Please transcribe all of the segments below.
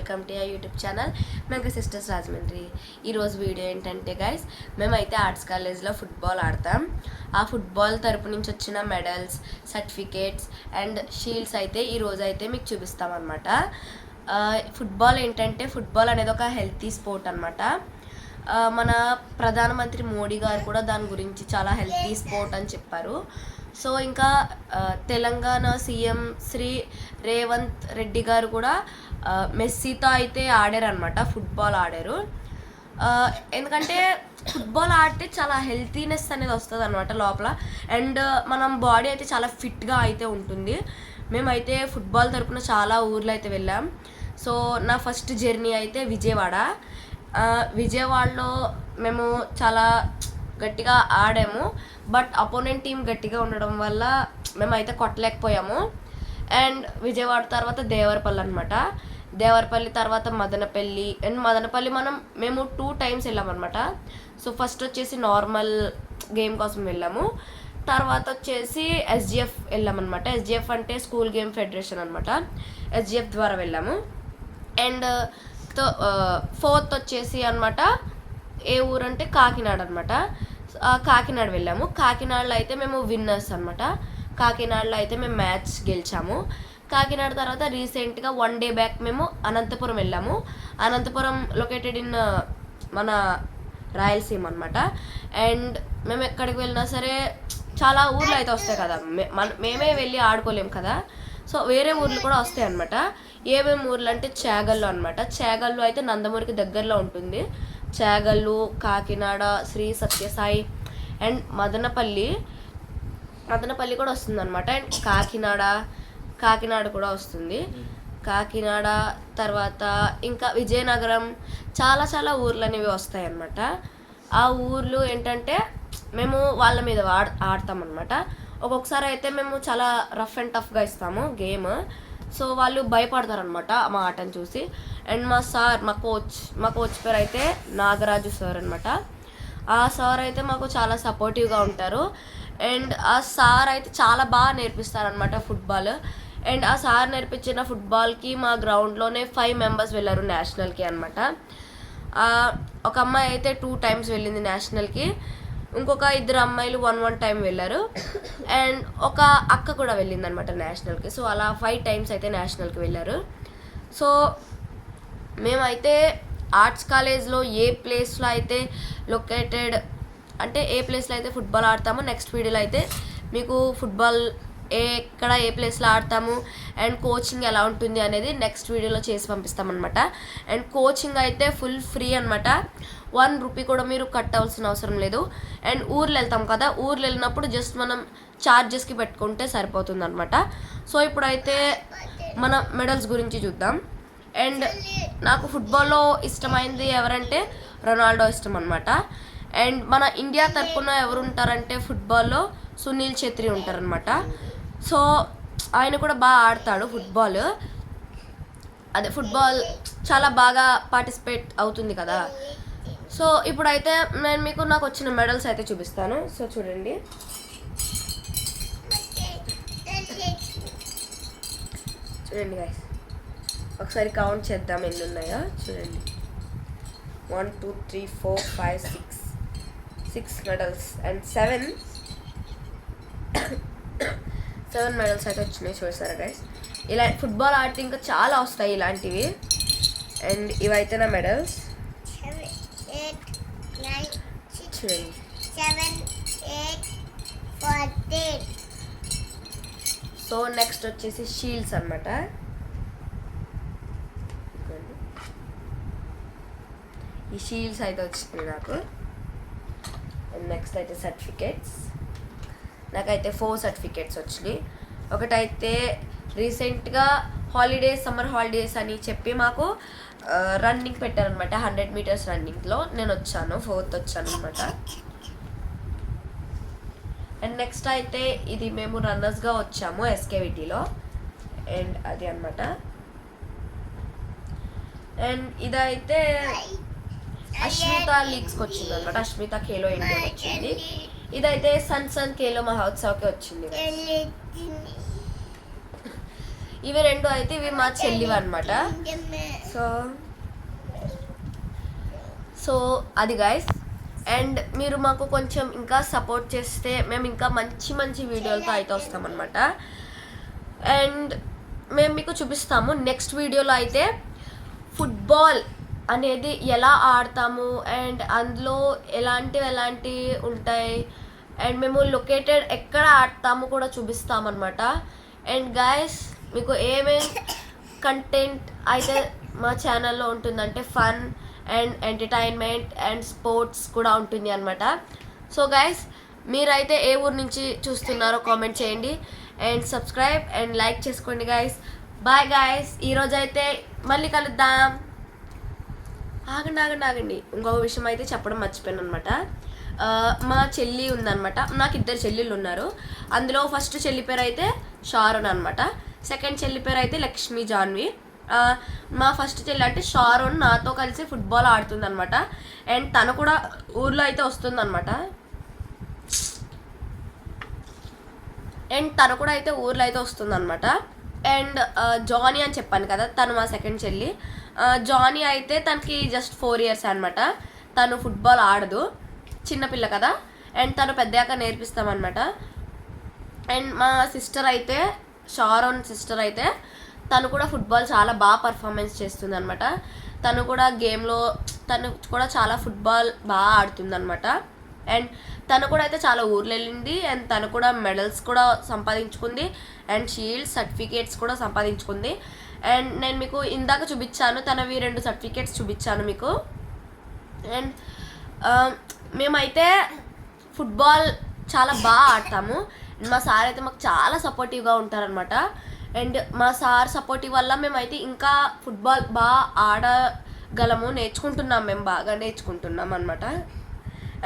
Welcome to YouTube channel mega sisters Rajahmundry. ఈరోజు video ఏంటంటే guys, మేమైతే ఆర్ట్స్ కాలేజ్లో ఫుట్బాల్ ఆడతాం. ఆ ఫుట్బాల్ తరపు నుంచి వచ్చిన మెడల్స్, సర్టిఫికేట్స్ అండ్ షీల్డ్స్ అయితే ఈరోజు అయితే మీకు చూపిస్తాం అనమాట. ఫుట్బాల్ ఏంటంటే, ఫుట్బాల్ అనేది ఒక హెల్తీ స్పోర్ట్ అనమాట. మన ప్రధానమంత్రి మోడీ గారు కూడా దాని గురించి చాలా హెల్తీ స్పోర్ట్ అని చెప్పారు. సో ఇంకా తెలంగాణ సీఎం శ్రీ రేవంత్ రెడ్డి గారు కూడా మెస్సీతో అయితే ఆడారు అనమాట, ఫుట్బాల్ ఆడారు. ఎందుకంటే ఫుట్బాల్ ఆడితే చాలా హెల్తీనెస్ అనేది వస్తుంది అనమాట లోపల, అండ్ మనం బాడీ అయితే చాలా ఫిట్గా అయితే ఉంటుంది. మేమైతే ఫుట్బాల్ తరపున చాలా ఊర్లు అయితే వెళ్ళాం. సో నా ఫస్ట్ జర్నీ అయితే విజయవాడలో మేము చాలా గట్టిగా ఆడాము. బట్ అపోనెంట్ టీం గట్టిగా ఉండడం వల్ల మేమైతే కొట్టలేకపోయాము. అండ్ విజయవాడ తర్వాత దేవరపల్లి అనమాట. దేవరపల్లి తర్వాత మదనపల్లి. అండ్ మదనపల్లి మేము 2 times వెళ్ళామన్నమాట. సో ఫస్ట్ వచ్చేసి నార్మల్ గేమ్ కోసం వెళ్ళాము, తర్వాత వచ్చేసి ఎస్జిఎఫ్ వెళ్ళామన్నమాట. ఎస్జిఎఫ్ అంటే స్కూల్ గేమ్ ఫెడరేషన్ అనమాట. ఎస్జిఎఫ్ ద్వారా వెళ్ళాము. అండ్ 4th వచ్చేసి అనమాట ఏ ఊరు అంటే కాకినాడ అనమాట. కాకినాడ వెళ్ళాము. కాకినాడలో అయితే మేము విన్నర్స్ అనమాట. కాకినాడలో అయితే మేము మ్యాచ్ గెలిచాము. కాకినాడ తర్వాత రీసెంట్గా 1 day బ్యాక్ మేము అనంతపురం వెళ్ళాము. అనంతపురం లొకేటెడ్ ఇన్ మన రాయలసీమ అనమాట. అండ్ మేము ఎక్కడికి వెళ్ళినా సరే చాలా ఊర్లు అయితే వస్తాయి కదా, మేమే వెళ్ళి ఆడుకోలేము కదా. సో వేరే ఊర్లు కూడా వస్తాయి అనమాట. ఏమేమి ఊర్లు అంటే చేగల్లు అనమాట. చేగల్లు అయితే నందమూరికి దగ్గరలో ఉంటుంది. చేగల్లు, కాకినాడ, శ్రీ సత్యసాయి అండ్ మదనపల్లి కూడా వస్తుంది అనమాట. అండ్ కాకినాడ కూడా వస్తుంది. కాకినాడ తర్వాత ఇంకా విజయనగరం, చాలా ఊర్లు అనేవి వస్తాయి అన్నమాట. ఆ ఊర్లు ఏంటంటే మేము వాళ్ళ మీద ఆడతాం అనమాట. ఒక్కొక్కసారి అయితే మేము చాలా రఫ్ అండ్ టఫ్గా ఇస్తాము గేమ్. సో వాళ్ళు భయపడతారనమాట మా ఆటను చూసి. అండ్ మా కోచ్ పేరు అయితే నాగరాజు సార్ అనమాట. ఆ సార్ అయితే మాకు చాలా సపోర్టివ్గా ఉంటారు. అండ్ ఆ సార్ అయితే చాలా బాగా నేర్పిస్తారనమాట ఫుట్బాల్. అండ్ ఆ సార్ నేర్పించిన ఫుట్బాల్కి మా గ్రౌండ్లోనే 5 members వెళ్ళారు నేషనల్కి అనమాట. ఒక అమ్మాయి అయితే 2 times వెళ్ళింది నేషనల్కి. ఇంకొక 2 అమ్మాయిలు 1 time వెళ్ళారు. అండ్ ఒక అక్క కూడా వెళ్ళింది అనమాట నేషనల్కి. సో అలా 5 times అయితే నేషనల్కి వెళ్ళారు. సో మేమైతే ఆర్ట్స్ కాలేజ్లో ఏ ప్లేస్లో అయితే లొకేటెడ్ అంటే ఏ ప్లేస్లో అయితే ఫుట్బాల్ ఆడతామో నెక్స్ట్ వీడియోలో అయితే మీకు ఫుట్బాల్ ఏ ప్లేస్లో ఆడతాము అండ్ కోచింగ్ ఎలా ఉంటుంది అనేది నెక్స్ట్ వీడియోలో చేసి పంపిస్తామన్నమాట. అండ్ కోచింగ్ అయితే ఫుల్ ఫ్రీ అనమాట. 1 rupee కూడా మీరు కట్టవలసిన అవసరం లేదు. అండ్ ఊర్లు వెళ్తాం కదా, ఊర్లు వెళ్ళినప్పుడు జస్ట్ మనం ఛార్జెస్కి పెట్టుకుంటే సరిపోతుంది అనమాట. సో ఇప్పుడైతే మన మెడల్స్ గురించి చూద్దాం. అండ్ నాకు ఫుట్బాల్లో ఇష్టమైంది ఎవరంటే రొనాల్డో ఇష్టం అనమాట. అండ్ మన ఇండియా తరపున ఎవరు ఉంటారంటే ఫుట్బాల్లో సునీల్ ఛెత్రి ఉంటారనమాట. సో ఆయన కూడా బాగా ఆడతాడు ఫుట్బాల్. ఫుట్బాల్ చాలా బాగా పార్టిసిపేట్ అవుతుంది కదా. సో ఇప్పుడైతే నేను నాకు వచ్చిన మెడల్స్ అయితే చూపిస్తాను. సో చూడండి గైస్, ఒకసారి కౌంట్ చేద్దాం ఎన్ని ఉన్నాయో. చూడండి 1 2 3 4 5 6 మెడల్స్ అండ్ 7 మెడల్స్ అయితే వచ్చినాయి. చూసారా గైస్, ఇలా ఫుట్బాల్ ఆడితే ఇంకా చాలా వస్తాయి ఇలాంటివి. అండ్ ఇవైతే నా మెడల్స్ చూడండి. సో నెక్స్ట్ వచ్చేసి షీల్డ్స్ అనమాట. ఈ షీల్డ్స్ అయితే వచ్చినాయి నాకు. అండ్ నెక్స్ట్ అయితే సర్టిఫికేట్స్. నాకైతే 4 సర్టిఫికేట్స్ వచ్చినాయి. ఒకటైతే రీసెంట్గా సమ్మర్ హాలిడేస్ అని చెప్పి మాకు రన్నింగ్ పెట్టారనమాట. 100 meters రన్నింగ్లో నేను వచ్చాను, 4th వచ్చాను అనమాట. అండ్ నెక్స్ట్ అయితే ఇది మేము రన్నర్స్గా వచ్చాము ఎస్కేవిటీలో. అండ్ అది అనమాట. అండ్ ఇదైతే అశ్మిత లీగ్స్కి వచ్చింది అనమాట. అశ్మిత ఖేలో ఇండియా వచ్చింది. ఇదైతే సన్ ఖేలో మహోత్సవ్కి వచ్చింది. ఇవి 2 అయితే ఇవి మా చెల్లివి అనమాట. సో అది గైస్. అండ్ మీరు మాకు కొంచెం ఇంకా సపోర్ట్ చేస్తే మేము ఇంకా మంచి మంచి వీడియోలతో అయితే వస్తామన్నమాట. అండ్ మేము మీకు చూపిస్తాము నెక్స్ట్ వీడియోలో అయితే ఫుట్బాల్ అనేది ఎలా ఆడతాము అండ్ అందులో ఎలాంటి ఉంటాయి అండ్ మేము లొకేటెడ్ ఎక్కడ ఆడతాము కూడా చూపిస్తామన్నమాట. అండ్ గైస్ మీకు ఏమేమి కంటెంట్ అయితే మా ఛానల్లో ఉంటుందంటే fun and entertainment and sports కూడా ఉంటుంది అనమాట. సో గైస్ మీరైతే ఏ ఊరు నుంచి చూస్తున్నారో కామెంట్ చేయండి అండ్ సబ్స్క్రైబ్ అండ్ లైక్ చేసుకోండి గైస్. Bye guys. ఈరోజైతే మళ్ళీ కలుద్దాం. ఆగండి ఇంకొక విషయం అయితే చెప్పడం మర్చిపోయాను అనమాట. మా చెల్లి ఉందన్నమాట. నాకు 2 చెల్లెళ్ళు ఉన్నారు. అందులో ఫస్ట్ చెల్లి పేరు అయితే షారోన్ అనమాట. సెకండ్ చెల్లి పేరు అయితే లక్ష్మీ జాన్వి. మా ఫస్ట్ చెల్లి అంటే షారోన్ నాతో కలిసి ఫుట్బాల్ ఆడుతుందన్నమాట. అండ్ తను కూడా ఊర్లో అయితే వస్తుందన్నమాట. అండ్ జానీ అని చెప్పాను కదా, తను మా సెకండ్ చెల్లి. జానీ అయితే తనకి జస్ట్ 4 years అనమాట. తను ఫుట్బాల్ ఆడదు, చిన్నపిల్ల కదా. అండ్ తను పెద్దయాక నేర్పిస్తామన్నమాట. అండ్ మా సిస్టర్ అయితే షారోన్ సిస్టర్ అయితే తను కూడా ఫుట్బాల్ చాలా బాగా పర్ఫార్మెన్స్ చేస్తుంది అనమాట. తను కూడా గేమ్లో తను కూడా చాలా ఫుట్బాల్ బాగా ఆడుతుందన్నమాట. అండ్ తను కూడా అయితే చాలా ఊర్లు వెళ్ళింది అండ్ తను కూడా మెడల్స్ కూడా సంపాదించుకుంది అండ్ షీల్డ్ సర్టిఫికేట్స్ కూడా సంపాదించుకుంది. అండ్ నేను మీకు ఇందాక చూపించాను, తనవి 2 సర్టిఫికేట్స్ చూపించాను మీకు. అండ్ మేమైతే ఫుట్బాల్ చాలా బాగా ఆడతాము. మా సార్ అయితే మాకు చాలా సపోర్టివ్గా ఉంటారనమాట. అండ్ మా సార్ సపోర్టివ్ వల్ల మేమైతే ఇంకా ఫుట్బాల్ బాగా ఆడగలము, మేము బాగా నేర్చుకుంటున్నాం అనమాట.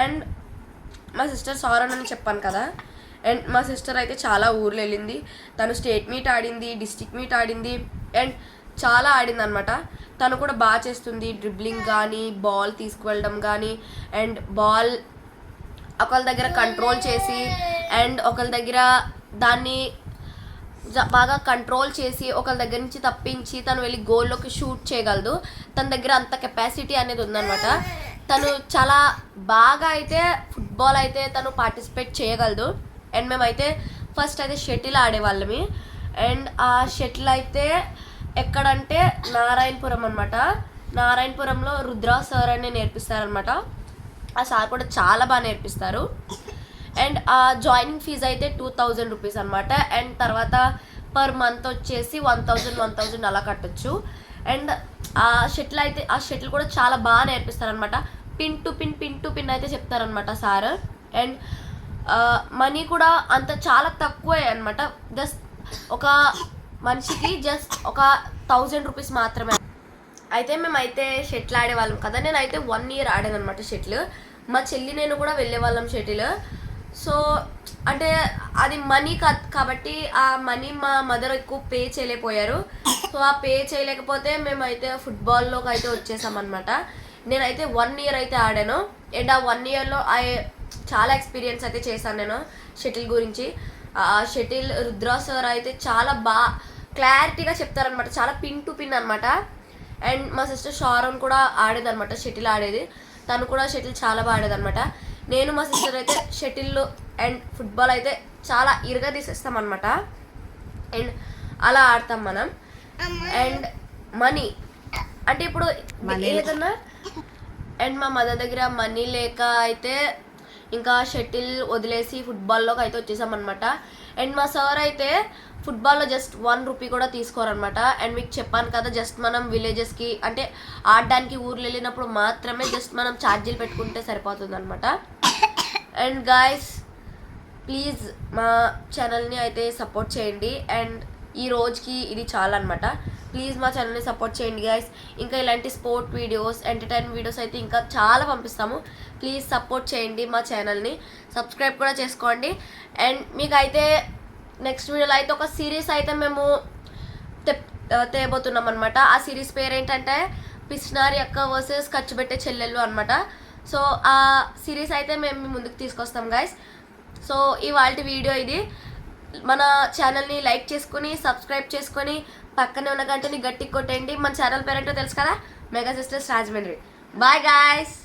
అండ్ మా సిస్టర్ షారోన్ అని చెప్పాను కదా. అండ్ మా సిస్టర్ అయితే చాలా ఊర్లు వెళ్ళింది. తను స్టేట్ మీట్ ఆడింది, డిస్ట్రిక్ట్ మీట్ ఆడింది అండ్ చాలా ఆడింది అనమాట. తను కూడా బాగా చేస్తుంది. డ్రిబ్లింగ్ కానీ, బాల్ తీసుకువెళ్ళడం కానీ అండ్ బాల్ ఒకళ్ళ దగ్గర కంట్రోల్ చేసి అండ్ ఒకళ్ళ దగ్గర దాన్ని బాగా కంట్రోల్ చేసి ఒకళ్ళ దగ్గర నుంచి తప్పించి తను వెళ్ళి గోల్లోకి షూట్ చేయగలదు. తన దగ్గర అంత కెపాసిటీ అనేది ఉందన్నమాట. తను చాలా బాగా అయితే ఫుట్బాల్ అయితే తను పార్టిసిపేట్ చేయగలదు. అండ్ మేమైతే ఫస్ట్ అయితే షటిల్ ఆడేవాళ్ళమి. అండ్ ఆ షటిల్ అయితే ఎక్కడంటే నారాయణపురం అనమాట. నారాయణపురంలో రుద్రా సార్ అని నేర్పిస్తారనమాట. ఆ సార్ కూడా చాలా బాగా నేర్పిస్తారు. అండ్ ఆ జాయినింగ్ ఫీజు అయితే 2000 రూపీస్ అనమాట. అండ్ తర్వాత పర్ మంత్ వచ్చేసి 1000 అలా కట్టచ్చు. అండ్ ఆ షటిల్ కూడా చాలా బాగా నేర్పిస్తారనమాట. పిన్ టు పిన్ అయితే చెప్తారనమాట సార్. అండ్ మనీ కూడా అంత చాలా తక్కువే అనమాట. జస్ట్ ఒక మనిషికి జస్ట్ ఒక 1000 రూపీస్ మాత్రమే. అయితే మేమైతే షటిల్ ఆడేవాళ్ళం కదా. నేనైతే 1 year ఆడాను అనమాట షటిల్. మా చెల్లి నేను కూడా వెళ్ళేవాళ్ళం షటిల్. సో అంటే అది మనీ కాబట్టి ఆ మనీ మా మదర్ ఎక్కువ పే చేయలేకపోయారు. సో ఆ పే చేయలేకపోతే మేమైతే ఫుట్బాల్లోకి అయితే వచ్చేసామన్నమాట. నేనైతే 1 year అయితే ఆడాను. అండ్ ఆ 1 yearలో చాలా ఎక్స్పీరియన్స్ అయితే చేశాను నేను షటిల్ గురించి. షటిల్ రుద్రా సార్ అయితే చాలా బాగా క్లారిటీగా చెప్తారనమాట. చాలా పిన్ టు పిన్ అనమాట. అండ్ మా సిస్టర్ షారోన్ కూడా ఆడేదనమాట, షటిల్ ఆడేది. తను కూడా షటిల్ చాలా బాగా ఆడేదనమాట. నేను మా సిస్టర్ అయితే షటిల్ అండ్ ఫుట్బాల్ అయితే చాలా ఇరుగా తీసేస్తామన్నమాట. అండ్ అలా ఆడతాం మనం. అండ్ మనీ అంటే ఇప్పుడు ఏదన్నా అండ్ మా మదర్ దగ్గర మనీ లేక అయితే ఇంకా షటిల్ వదిలేసి ఫుట్బాల్లోకి అయితే వచ్చేసామన్నమాట. అండ్ మా సార్ అయితే ఫుట్బాల్లో జస్ట్ 1 రూపీ కూడా తీసుకోరనమాట. అండ్ మీకు చెప్పాను కదా, జస్ట్ మనం విలేజెస్కి అంటే ఆడడానికి ఊర్లు వెళ్ళినప్పుడు మాత్రమే జస్ట్ మనం ఛార్జీలు పెట్టుకుంటే సరిపోతుంది అనమాట. అండ్ గాయస్ ప్లీజ్ మా ఛానల్ని అయితే సపోర్ట్ చేయండి. అండ్ ఈ రోజుకి ఇది చాలా అనమాట. ప్లీజ్ మా ఛానల్ని సపోర్ట్ చేయండి గాయస్. ఇంకా ఇలాంటి స్పోర్ట్ వీడియోస్, ఎంటర్టైన్మెంట్ వీడియోస్ అయితే ఇంకా చాలా పంపిస్తాము. ప్లీజ్ సపోర్ట్ చేయండి మా ఛానల్ని. సబ్స్క్రైబ్ కూడా చేసుకోండి. అండ్ మీకైతే నెక్స్ట్ వీడియోలో అయితే ఒక సిరీస్ అయితే మేము తేబోతున్నాం అనమాట. ఆ సిరీస్ పేరు ఏంటంటే పిస్నారి అక్క వర్సెస్ ఖర్చు పెట్టే చెల్లెళ్ళు అనమాట. సో ఆ సిరీస్ అయితే మేము ముందుకు తీసుకొస్తాం గైస్. సో ఇవాళ వీడియో ఇది. మన ఛానల్ని లైక్ చేసుకొని సబ్స్క్రైబ్ చేసుకొని పక్కనే ఉన్న గంటని గట్టి కొట్టండి. మన ఛానల్ పేరేంటో తెలుసు కదా, mega sisters Rajahmundry. Bye guys.